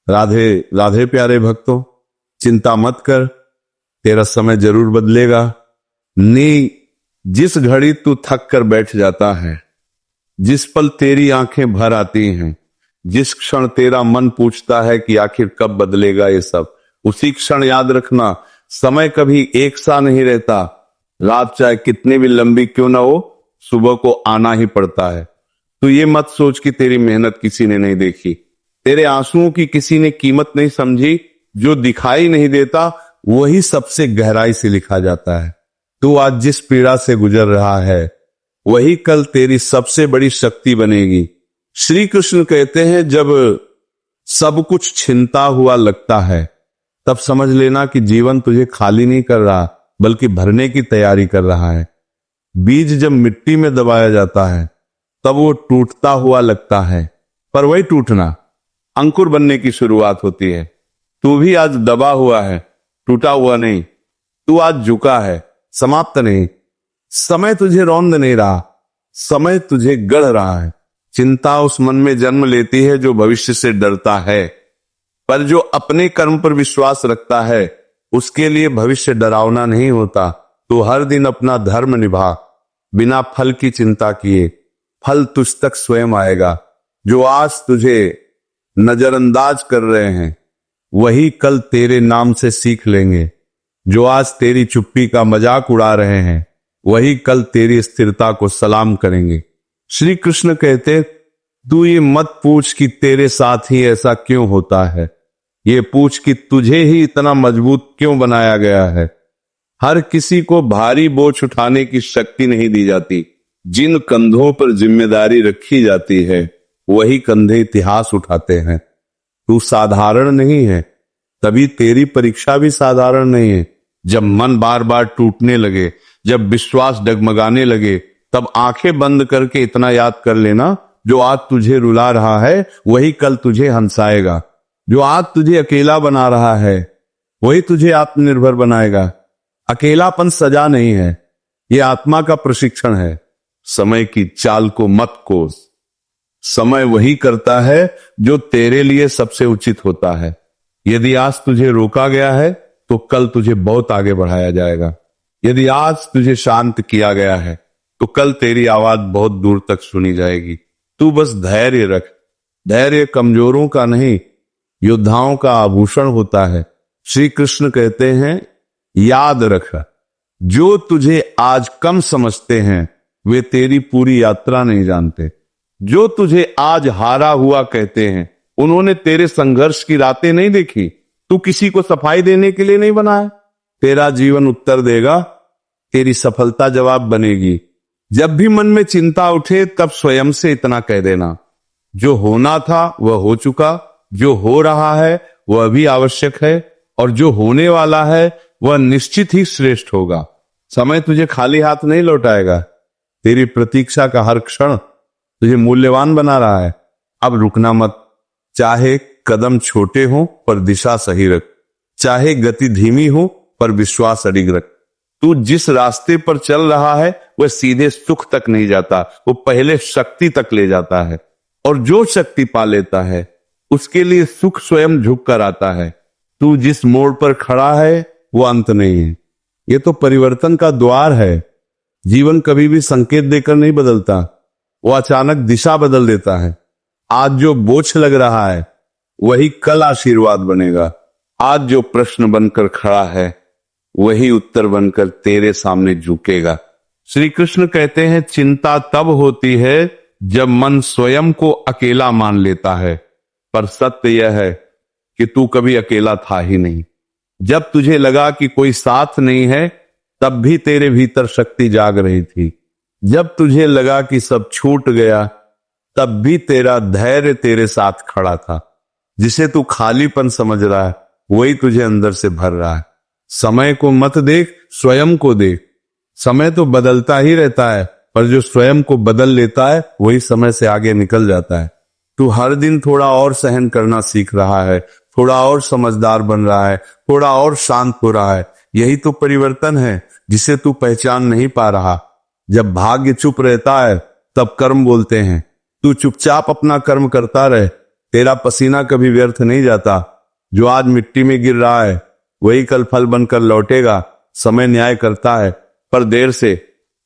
राधे राधे प्यारे भक्तों, चिंता मत कर, तेरा समय जरूर बदलेगा। नी जिस घड़ी तू थक कर बैठ जाता है, जिस पल तेरी आंखें भर आती हैं, जिस क्षण तेरा मन पूछता है कि आखिर कब बदलेगा ये सब, उसी क्षण याद रखना, समय कभी एक सा नहीं रहता। रात चाहे कितनी भी लंबी क्यों ना हो, सुबह को आना ही पड़ता है। तो ये मत सोच कि तेरी मेहनत किसी ने नहीं देखी, तेरे आंसुओं की किसी ने कीमत नहीं समझी। जो दिखाई नहीं देता वही सबसे गहराई से लिखा जाता है। तू आज जिस पीड़ा से गुजर रहा है, वही कल तेरी सबसे बड़ी शक्ति बनेगी। श्री कृष्ण कहते हैं, जब सब कुछ छिनता हुआ लगता है, तब समझ लेना कि जीवन तुझे खाली नहीं कर रहा, बल्कि भरने की तैयारी कर रहा है। बीज जब मिट्टी में दबाया जाता है, तब वो टूटता हुआ लगता है, पर वही टूटना अंकुर बनने की शुरुआत होती है। तू भी आज दबा हुआ है, टूटा हुआ नहीं। तू आज झुका है, समाप्त नहीं। समय तुझे रौंद नहीं रहा, समय तुझे गढ़ रहा है। चिंता उस मन में जन्म लेती है जो भविष्य से डरता है, पर जो अपने कर्म पर विश्वास रखता है, उसके लिए भविष्य डरावना नहीं होता। तू हर दिन अपना धर्म निभा, बिना फल की चिंता किए। फल तुझ तक स्वयं आएगा। जो आज तुझे नजरअंदाज कर रहे हैं, वही कल तेरे नाम से सीख लेंगे। जो आज तेरी चुप्पी का मजाक उड़ा रहे हैं, वही कल तेरी स्थिरता को सलाम करेंगे। श्री कृष्ण कहते, तू ये मत पूछ कि तेरे साथ ही ऐसा क्यों होता है, ये पूछ कि तुझे ही इतना मजबूत क्यों बनाया गया है। हर किसी को भारी बोझ उठाने की शक्ति नहीं दी जाती। जिन कंधों पर जिम्मेदारी रखी जाती है, वही कंधे इतिहास उठाते हैं। तू साधारण नहीं है, तभी तेरी परीक्षा भी साधारण नहीं है। जब मन बार बार टूटने लगे, जब विश्वास डगमगाने लगे, तब आंखें बंद करके इतना याद कर लेना, जो आज तुझे रुला रहा है, वही कल तुझे हंसाएगा। जो आज तुझे अकेला बना रहा है, वही तुझे आत्मनिर्भर बनाएगा। अकेलापन सजा नहीं है, यह आत्मा का प्रशिक्षण है। समय की चाल को मत कोस, समय वही करता है जो तेरे लिए सबसे उचित होता है। यदि आज तुझे रोका गया है, तो कल तुझे बहुत आगे बढ़ाया जाएगा। यदि आज तुझे शांत किया गया है, तो कल तेरी आवाज बहुत दूर तक सुनी जाएगी। तू बस धैर्य रख। धैर्य कमजोरों का नहीं, योद्धाओं का आभूषण होता है। श्री कृष्ण कहते हैं, याद रख, जो तुझे आज कम समझते हैं, वे तेरी पूरी यात्रा नहीं जानते। जो तुझे आज हारा हुआ कहते हैं, उन्होंने तेरे संघर्ष की रातें नहीं देखी। तू किसी को सफाई देने के लिए नहीं बना है। तेरा जीवन उत्तर देगा, तेरी सफलता जवाब बनेगी। जब भी मन में चिंता उठे, तब स्वयं से इतना कह देना, जो होना था वह हो चुका, जो हो रहा है वह भी आवश्यक है, और जो होने वाला है वह निश्चित ही श्रेष्ठ होगा। समय तुझे खाली हाथ नहीं लौटाएगा। तेरी प्रतीक्षा का हर क्षण तुझे मूल्यवान बना रहा है। अब रुकना मत। चाहे कदम छोटे हो, पर दिशा सही रख। चाहे गति धीमी हो, पर विश्वास अडिग रख। तू जिस रास्ते पर चल रहा है, वह सीधे सुख तक नहीं जाता, वो पहले शक्ति तक ले जाता है। और जो शक्ति पा लेता है, उसके लिए सुख स्वयं झुक कर आता है। तू जिस मोड़ पर खड़ा है, वो अंत नहीं है, ये तो परिवर्तन का द्वार है। जीवन कभी भी संकेत देकर नहीं बदलता, वो अचानक दिशा बदल देता है। आज जो बोझ लग रहा है, वही कल आशीर्वाद बनेगा। आज जो प्रश्न बनकर खड़ा है, वही उत्तर बनकर तेरे सामने झुकेगा। श्री कृष्ण कहते हैं, चिंता तब होती है जब मन स्वयं को अकेला मान लेता है, पर सत्य यह है कि तू कभी अकेला था ही नहीं। जब तुझे लगा कि कोई साथ नहीं है, तब भी तेरे भीतर शक्ति जाग रही थी। जब तुझे लगा कि सब छूट गया, तब भी तेरा धैर्य तेरे साथ खड़ा था। जिसे तू खालीपन समझ रहा है, वही तुझे अंदर से भर रहा है। समय को मत देख, स्वयं को देख। समय तो बदलता ही रहता है, पर जो स्वयं को बदल लेता है, वही समय से आगे निकल जाता है। तू हर दिन थोड़ा और सहन करना सीख रहा है, थोड़ा और समझदार बन रहा है, थोड़ा और शांत हो रहा है। यही तो परिवर्तन है, जिसे तू पहचान नहीं पा रहा। जब भाग्य चुप रहता है, तब कर्म बोलते हैं। तू चुपचाप अपना कर्म करता रहे, तेरा पसीना कभी व्यर्थ नहीं जाता। जो आज मिट्टी में गिर रहा है वही कल फल बनकर लौटेगा। समय न्याय करता है पर देर से,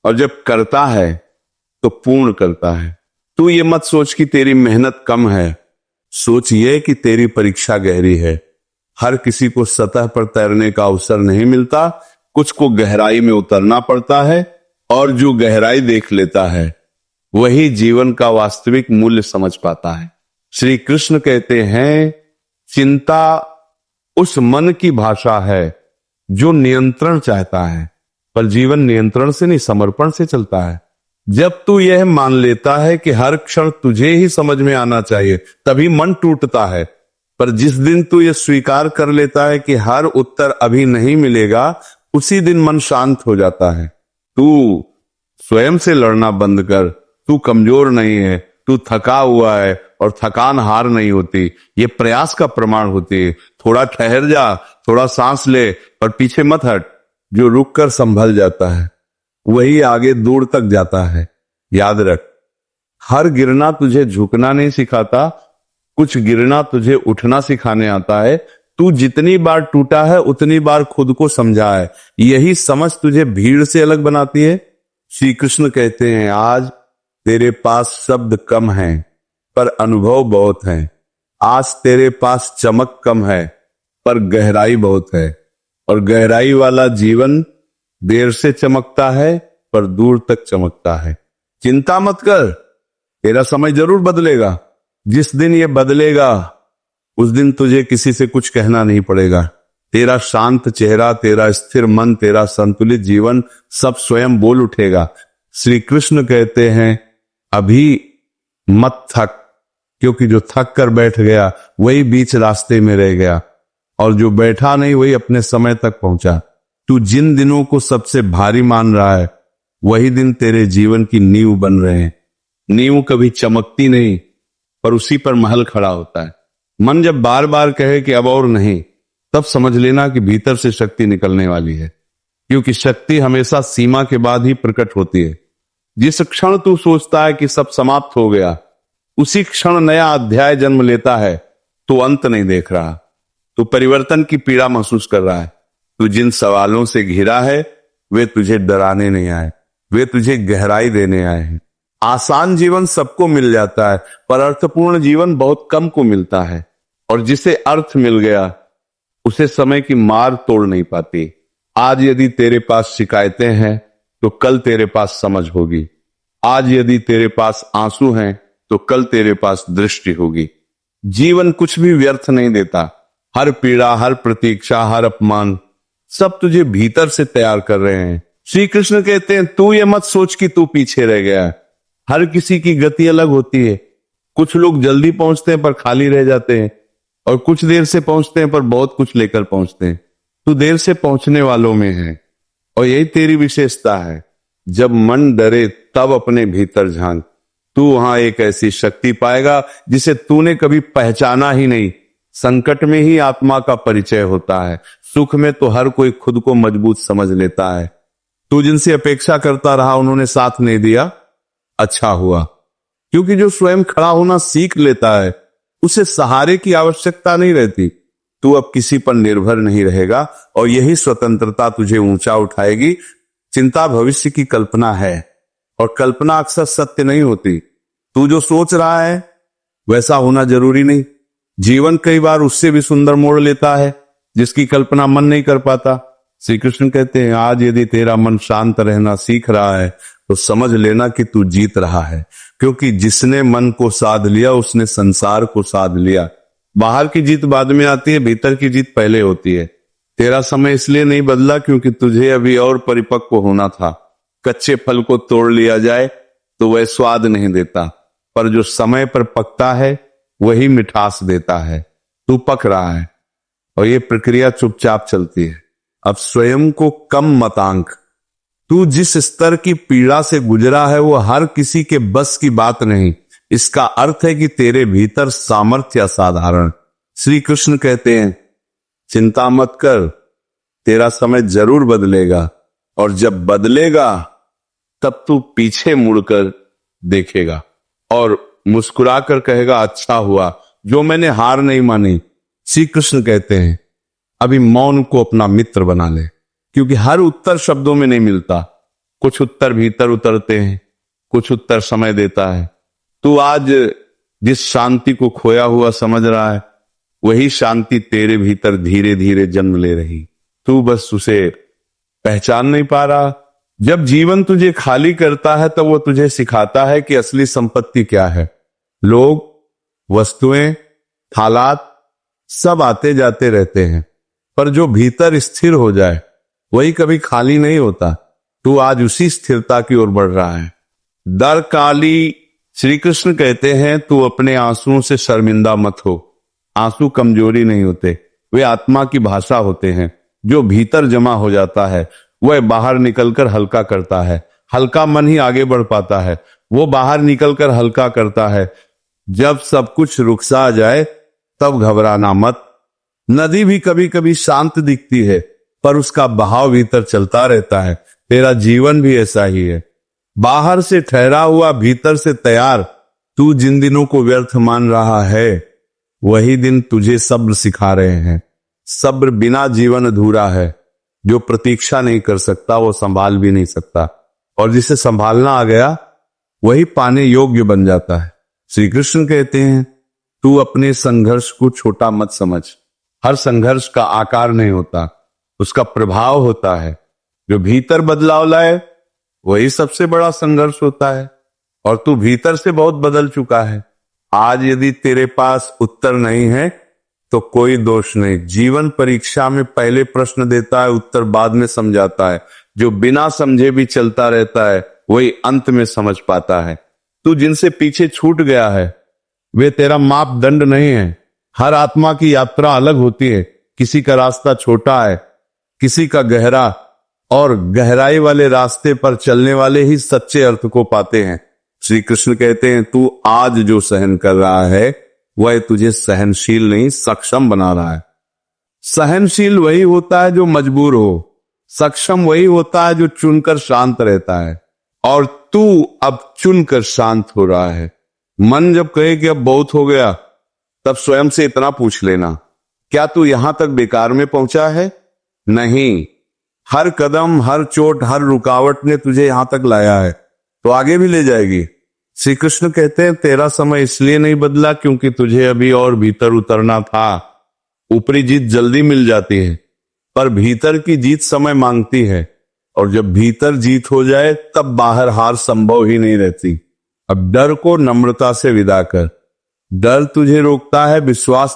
और जब करता है तो पूर्ण करता है। तू ये मत सोच कि तेरी मेहनत कम है, सोच ये कि तेरी परीक्षा गहरी है। हर किसी को सतह पर तैरने का अवसर नहीं मिलता, कुछ को गहराई में उतरना पड़ता है, और जो गहराई देख लेता है वही जीवन का वास्तविक मूल्य समझ पाता है। श्री कृष्ण कहते हैं, चिंता उस मन की भाषा है जो नियंत्रण चाहता है, पर जीवन नियंत्रण से नहीं समर्पण से चलता है। जब तू यह मान लेता है कि हर क्षण तुझे ही समझ में आना चाहिए, तभी मन टूटता है। पर जिस दिन तू यह स्वीकार कर लेता है कि हर उत्तर अभी नहीं मिलेगा, उसी दिन मन शांत हो जाता है। तू स्वयं से लड़ना बंद कर। तू कमजोर नहीं है, तू थका हुआ है, और थकान हार नहीं होती, ये प्रयास का प्रमाण होती है। थोड़ा ठहर जा, थोड़ा सांस ले, पर पीछे मत हट। जो रुक कर संभल जाता है वही आगे दूर तक जाता है। याद रख, हर गिरना तुझे झुकना नहीं सिखाता, कुछ गिरना तुझे उठना सिखाने आता है। तू जितनी बार टूटा है उतनी बार खुद को समझा है। यही समझ तुझे भीड़ से अलग बनाती है। श्री कृष्ण कहते हैं, आज तेरे पास शब्द कम हैं पर अनुभव बहुत है। आज तेरे पास चमक कम है पर गहराई बहुत है, और गहराई वाला जीवन देर से चमकता है पर दूर तक चमकता है। चिंता मत कर, तेरा समय जरूर बदलेगा। जिस दिन ये बदलेगा उस दिन तुझे किसी से कुछ कहना नहीं पड़ेगा। तेरा शांत चेहरा, तेरा स्थिर मन, तेरा संतुलित जीवन सब स्वयं बोल उठेगा। श्री कृष्ण कहते हैं, अभी मत थक, क्योंकि जो थक कर बैठ गया वही बीच रास्ते में रह गया, और जो बैठा नहीं वही अपने समय तक पहुंचा। तू जिन दिनों को सबसे भारी मान रहा है वही दिन तेरे जीवन की नींव बन रहे हैं। नींव कभी चमकती नहीं, पर उसी पर महल खड़ा होता है। मन जब बार बार कहे कि अब और नहीं, तब समझ लेना कि भीतर से शक्ति निकलने वाली है, क्योंकि शक्ति हमेशा सीमा के बाद ही प्रकट होती है। जिस क्षण तू सोचता है कि सब समाप्त हो गया, उसी क्षण नया अध्याय जन्म लेता है। तू अंत नहीं देख रहा, तू परिवर्तन की पीड़ा महसूस कर रहा है। तू जिन सवालों से घिरा है वे तुझे डराने नहीं आए, वे तुझे गहराई देने आए हैं। आसान जीवन सबको मिल जाता है, पर अर्थपूर्ण जीवन बहुत कम को मिलता है, और जिसे अर्थ मिल गया उसे समय की मार तोड़ नहीं पाती। आज यदि तेरे पास शिकायतें हैं तो कल तेरे पास समझ होगी। आज यदि तेरे पास आंसू हैं तो कल तेरे पास दृष्टि होगी। जीवन कुछ भी व्यर्थ नहीं देता। हर पीड़ा, हर प्रतीक्षा, हर अपमान सब तुझे भीतर से तैयार कर रहे हैं। श्री कृष्ण कहते हैं, तू ये मत सोच कि तू पीछे रह गया है। हर किसी की गति अलग होती है। कुछ लोग जल्दी पहुंचते हैं पर खाली रह जाते हैं, और कुछ देर से पहुंचते हैं पर बहुत कुछ लेकर पहुंचते हैं। तू देर से पहुंचने वालों में है, और यही तेरी विशेषता है। जब मन डरे तब अपने भीतर झांक, तू वहां एक ऐसी शक्ति पाएगा जिसे तूने कभी पहचाना ही नहीं। संकट में ही आत्मा का परिचय होता है, सुख में तो हर कोई खुद को मजबूत समझ लेता है। तू जिनसे अपेक्षा करता रहा उन्होंने साथ नहीं दिया, अच्छा हुआ, क्योंकि जो स्वयं खड़ा होना सीख लेता है उसे सहारे की आवश्यकता नहीं रहती। तू अब किसी पर निर्भर नहीं रहेगा, और यही स्वतंत्रता तुझे ऊंचा उठाएगी। चिंता भविष्य की कल्पना है, और कल्पना अक्सर सत्य नहीं होती। तू जो सोच रहा है वैसा होना जरूरी नहीं। जीवन कई बार उससे भी सुंदर मोड़ लेता है जिसकी कल्पना मन नहीं कर पाता। श्री कृष्ण कहते हैं, आज यदि तेरा मन शांत रहना सीख रहा है तो समझ लेना कि तू जीत रहा है, क्योंकि जिसने मन को साध लिया उसने संसार को साध लिया। बाहर की जीत बाद में आती है, भीतर की जीत पहले होती है। तेरा समय इसलिए नहीं बदला क्योंकि तुझे अभी और परिपक्व होना था। कच्चे फल को तोड़ लिया जाए तो वह स्वाद नहीं देता, पर जो समय पर पकता है वही मिठास देता है। तू पक रहा है, और ये प्रक्रिया चुपचाप चलती है। अब स्वयं को कम मत आंक। तू जिस स्तर की पीड़ा से गुजरा है वो हर किसी के बस की बात नहीं। इसका अर्थ है कि तेरे भीतर सामर्थ्य असाधारण। श्री कृष्ण कहते हैं, चिंता मत कर, तेरा समय जरूर बदलेगा, और जब बदलेगा तब तू पीछे मुड़कर देखेगा और मुस्कुराकर कहेगा, अच्छा हुआ जो मैंने हार नहीं मानी। श्री कृष्ण कहते हैं अभी मौन को अपना मित्र बना ले, क्योंकि हर उत्तर शब्दों में नहीं मिलता। कुछ उत्तर भीतर उतरते हैं, कुछ उत्तर समय देता है। तू आज जिस शांति को खोया हुआ समझ रहा है, वही शांति तेरे भीतर धीरे धीरे जन्म ले रही, तू बस उसे पहचान नहीं पा रहा। जब जीवन तुझे खाली करता है तब वो तुझे सिखाता है कि असली संपत्ति क्या है। लोग, वस्तुएं, हालात सब आते जाते रहते हैं, पर जो भीतर स्थिर हो जाए वही कभी खाली नहीं होता। तू आज उसी स्थिरता की ओर बढ़ रहा है। दर काली, श्री कृष्ण कहते हैं तू अपने आंसुओं से शर्मिंदा मत हो। आंसू कमजोरी नहीं होते, वे आत्मा की भाषा होते हैं। जो भीतर जमा हो जाता है वह बाहर निकलकर हल्का करता है। हल्का मन ही आगे बढ़ पाता है, वो बाहर निकलकर हल्का करता है। जब सब कुछ रुखसा जाए तब घबराना मत। नदी भी कभी कभी शांत दिखती है, पर उसका बहाव भीतर चलता रहता है। तेरा जीवन भी ऐसा ही है, बाहर से ठहरा हुआ, भीतर से तैयार। तू जिन दिनों को व्यर्थ मान रहा है वही दिन तुझे सब्र सिखा रहे हैं। सब्र बिना जीवन अधूरा है। जो प्रतीक्षा नहीं कर सकता वो संभाल भी नहीं सकता, और जिसे संभालना आ गया वही पाने योग्य बन जाता है। श्री कृष्ण कहते हैं तू अपने संघर्ष को छोटा मत समझ। हर संघर्ष का आकार नहीं होता, उसका प्रभाव होता है। जो भीतर बदलाव लाए वही सबसे बड़ा संघर्ष होता है, और तू भीतर से बहुत बदल चुका है। आज यदि तेरे पास उत्तर नहीं है तो कोई दोष नहीं। जीवन परीक्षा में पहले प्रश्न देता है, उत्तर बाद में समझाता है। जो बिना समझे भी चलता रहता है वही अंत में समझ पाता है। तू जिनसे पीछे छूट गया है वे तेरा मापदंड नहीं है। हर आत्मा की यात्रा अलग होती है। किसी का रास्ता छोटा है, किसी का गहरा, और गहराई वाले रास्ते पर चलने वाले ही सच्चे अर्थ को पाते हैं। श्री कृष्ण कहते हैं तू आज जो सहन कर रहा है वह तुझे सहनशील नहीं सक्षम बना रहा है। सहनशील वही होता है जो मजबूर हो, सक्षम वही होता है जो चुनकर शांत रहता है, और तू अब चुनकर शांत हो रहा है। मन जब कहे कि अब बहुत हो गया, तब स्वयं से इतना पूछ लेना, क्या तू यहां तक बेकार में पहुंचा है? नहीं, हर कदम, हर चोट, हर रुकावट ने तुझे यहां तक लाया है, तो आगे भी ले जाएगी। श्री कृष्ण कहते हैं तेरा समय इसलिए नहीं बदला क्योंकि तुझे अभी और भीतर उतरना था। ऊपरी जीत जल्दी मिल जाती है, पर भीतर की जीत समय मांगती है, और जब भीतर जीत हो जाए तब बाहर हार संभव ही नहीं रहती। अब डर को नम्रता से विदा कर। डर तुझे रोकता है, विश्वास